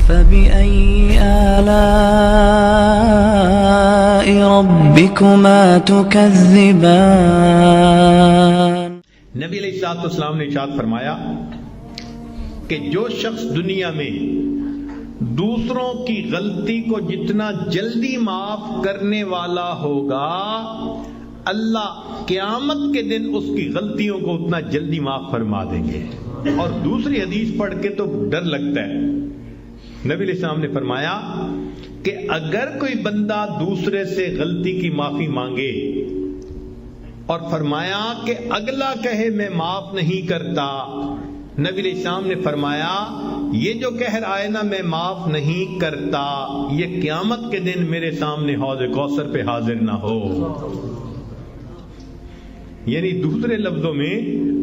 فبأي آلاء ربكما تكذبان۔ نبی علیہ السلام نے ارشاد فرمایا کہ جو شخص دنیا میں دوسروں کی غلطی کو جتنا جلدی معاف کرنے والا ہوگا، اللہ قیامت کے دن اس کی غلطیوں کو اتنا جلدی معاف فرما دیں گے۔ اور دوسری حدیث پڑھ کے تو ڈر لگتا ہے۔ نبی علیہ السلام نے فرمایا کہ اگر کوئی بندہ دوسرے سے غلطی کی معافی مانگے اور فرمایا کہ اگلا کہے میں معاف نہیں کرتا، نبی علیہ السلام نے فرمایا یہ جو کہہ رہا ہے نا میں معاف نہیں کرتا، یہ قیامت کے دن میرے سامنے حوض کوثر پہ حاضر نہ ہو۔ یعنی دوسرے لفظوں میں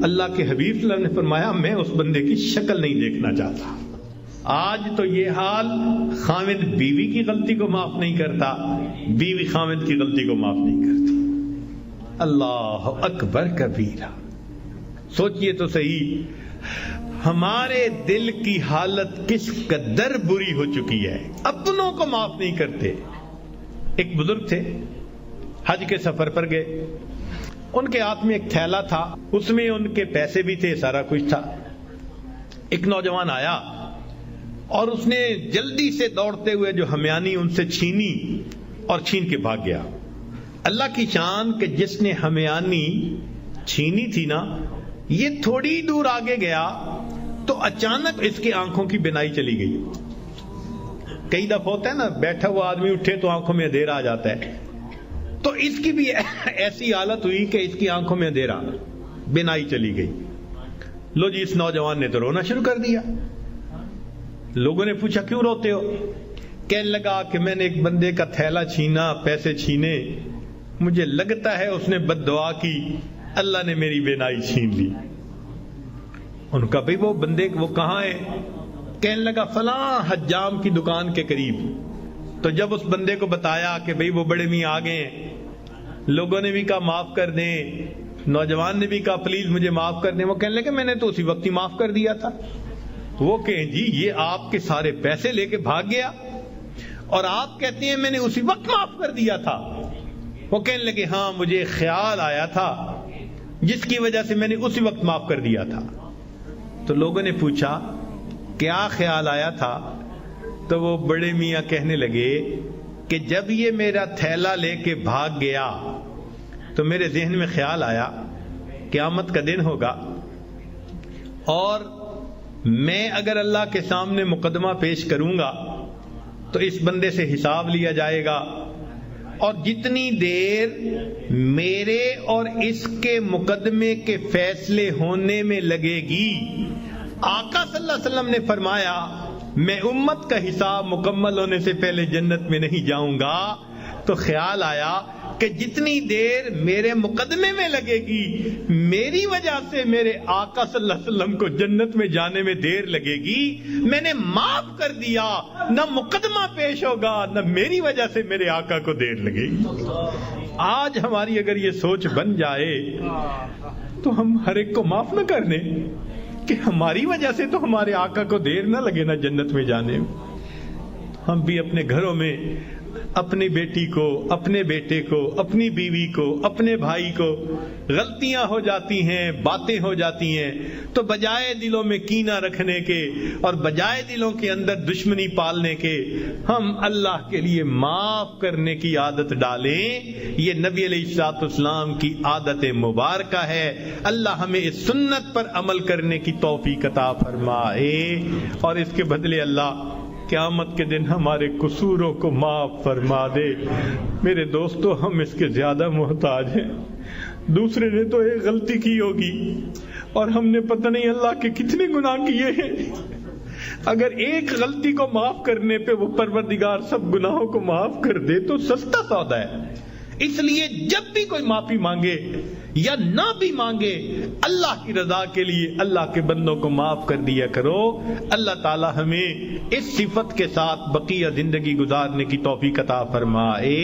اللہ کے حبیب صلی اللہ علیہ وسلم نے فرمایا میں اس بندے کی شکل نہیں دیکھنا چاہتا۔ آج تو یہ حال، خاوند بیوی کی غلطی کو معاف نہیں کرتا، بیوی خاوند کی غلطی کو معاف نہیں کرتی۔ اللہ اکبر کبیرہ۔ سوچئے تو صحیح ہمارے دل کی حالت کس قدر بری ہو چکی ہے، اپنوں کو معاف نہیں کرتے۔ ایک بزرگ تھے، حج کے سفر پر گئے، ان کے ہاتھ میں ایک تھیلا تھا، اس میں ان کے پیسے بھی تھے، سارا کچھ تھا۔ ایک نوجوان آیا اور اس نے جلدی سے دوڑتے ہوئے جو ہمیانی ان سے چھینی اور چھین کے بھاگ گیا۔ اللہ کی شان کہ جس نے ہمیانی چھینی تھی نا، یہ تھوڑی دور آگے گیا تو اچانک اس کی آنکھوں کی بینائی چلی گئی۔ کئی دفعہ ہوتا ہے نا بیٹھا ہوا آدمی اٹھے تو آنکھوں میں اندھیرا آ جاتا ہے، تو اس کی بھی ایسی حالت ہوئی کہ اس کی آنکھوں میں اندھیرا، بینائی چلی گئی۔ لو جی، اس نوجوان نے تو رونا شروع کر دیا۔ لوگوں نے پوچھا کیوں روتے ہو؟ کہنے لگا کہ میں نے ایک بندے کا تھیلا چھینا، پیسے چھینے، مجھے لگتا ہے اس نے بد دعا کی، اللہ نے میری بینائی چھین لی۔ ان کا بھئی وہ بندے وہ کہاں ہے؟ کہنے لگا فلاں حجام کی دکان کے قریب۔ تو جب اس بندے کو بتایا کہ بھئی وہ بڑے میاں آگے ہیں، لوگوں نے بھی کہا معاف کر دیں، نوجوان نے بھی کہا پلیز مجھے معاف کر دیں، وہ کہنے لگے میں نے تو اسی وقت ہی معاف کر دیا تھا۔ وہ کہیں جی یہ آپ کے سارے پیسے لے کے بھاگ گیا اور آپ کہتے ہیں میں نے اسی وقت معاف کر دیا تھا۔ وہ کہنے لگے ہاں مجھے خیال آیا تھا جس کی وجہ سے میں نے اسی وقت معاف کر دیا تھا۔ تو لوگوں نے پوچھا کیا خیال آیا تھا؟ تو وہ بڑے میاں کہنے لگے کہ جب یہ میرا تھیلا لے کے بھاگ گیا تو میرے ذہن میں خیال آیا قیامت کا دن ہوگا اور میں اگر اللہ کے سامنے مقدمہ پیش کروں گا تو اس بندے سے حساب لیا جائے گا، اور جتنی دیر میرے اور اس کے مقدمے کے فیصلے ہونے میں لگے گی، آقا صلی اللہ علیہ وسلم نے فرمایا میں امت کا حساب مکمل ہونے سے پہلے جنت میں نہیں جاؤں گا۔ تو خیال آیا کہ جتنی دیر میرے مقدمے میں لگے گی، میری وجہ سے میرے آقا صلی اللہ علیہ وسلم کو جنت میں جانے میں دیر لگے گی، میں نے معاف کر دیا، نہ مقدمہ پیش ہوگا نہ میری وجہ سے میرے آقا کو دیر لگے گی۔ آج ہماری اگر یہ سوچ بن جائے تو ہم ہر ایک کو معاف نہ کر دیں کہ ہماری وجہ سے تو ہمارے آقا کو دیر نہ لگے نا جنت میں جانے میں۔ ہم بھی اپنے گھروں میں اپنی بیٹی کو، اپنے بیٹے کو، اپنی بیوی کو، اپنے بھائی کو غلطیاں ہو جاتی ہیں، باتیں ہو جاتی ہیں، تو بجائے دلوں میں کینہ رکھنے کے اور بجائے دلوں کے اندر دشمنی پالنے کے، ہم اللہ کے لیے معاف کرنے کی عادت ڈالیں۔ یہ نبی علیہ السلام کی عادت مبارکہ ہے۔ اللہ ہمیں اس سنت پر عمل کرنے کی توفیق عطا فرمائے، اور اس کے بدلے اللہ قیامت کے دن ہمارے قصوروں کو معاف فرما دے۔ میرے دوستو، ہم اس کے زیادہ محتاج ہیں۔ دوسرے نے تو ایک غلطی کی ہوگی اور ہم نے پتہ نہیں اللہ کے کتنے گناہ کیے ہیں۔ اگر ایک غلطی کو معاف کرنے پہ وہ پروردگار سب گناہوں کو معاف کر دے تو سستا سودا ہے۔ اس لیے جب بھی کوئی معافی مانگے یا نہ بھی مانگے، اللہ کی رضا کے لیے اللہ کے بندوں کو معاف کر دیا کرو۔ اللہ تعالی ہمیں اس صفت کے ساتھ بقیہ زندگی گزارنے کی توفیق عطا فرمائے۔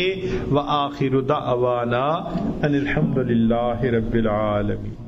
وآخر دعوانا ان الحمد للہ رب العالمین۔